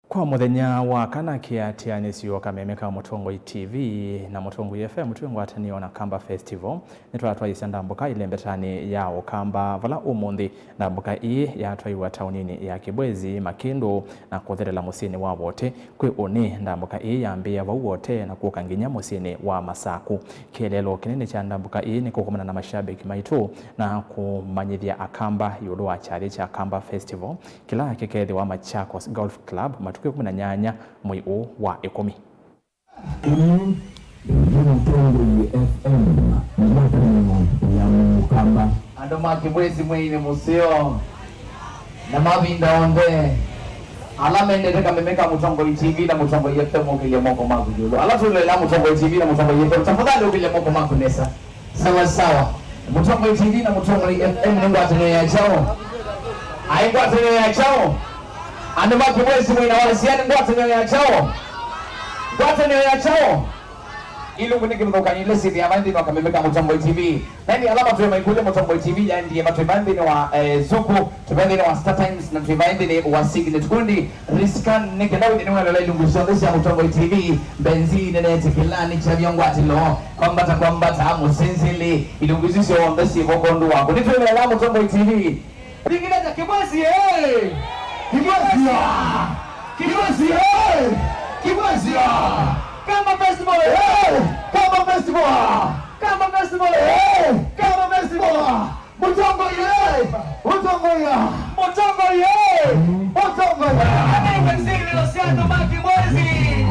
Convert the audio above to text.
Kwa muthenya wa kana kiatianisio kamemeka Mutongo TV na Mutongo FM twingwatanio na Kamba Festival nitwatwaisa ndambuka ile mbetani ya Okamba vala umundi ndambuka ii yatwaiwa taunini ya Kibwezi Makindu na kutherela musini wa wote kwi uni ndambuka ii yambia wa wote na kukanginya musini wa Masaku. Kielelo kinene cha ndambuka ii ni kukumana na mashabiki maitu na kumanyithia Akamba yulu wa chari cha Kamba Festival kila kikethi wa Machakos Golf Club matuko 18 mwezi wa 10. Mutongo FM ya Mukamba ando makibwezi mwini musio na mavinda onde alamende teka memeka Mutongo TV na Mutongo FM ukile moko maku julo ala tulela Mutongo TV na Mutongo FM tafadhali ukile moko maku nesa sawa sawa. Mutongo TV na Mutongo FM ningo atene ya chao aingo atene ya chao ando makibwezi mwini walisiani ngo atene ya chao ngo ya chao ilu kuniki mdokani lesi ya bandi no kamemeka Mutongo TV nani alama tuwe maikule Mutongo TV ya ndiye matubandi ni wa Zuku tubandi ni wa Star Times na tubandi ni wa Signet kundi riskan nikendawi ni wana lailu ngusondesi ya Mutongo TV benzine nete kilani chaviongo lo kwambata musenzili ilu nguzisi wa mbesi vokondu wako nituwe mela Mutongo TV lingine za Kibwezi Kibwezi Kamba Festival! Kamba Festival! Kamba Festival! Kamba Festival! Mutongo ye! Mutongo ya! Mutongo ye! Mutongo ya! Hadi mzee Luciano Makibwezi!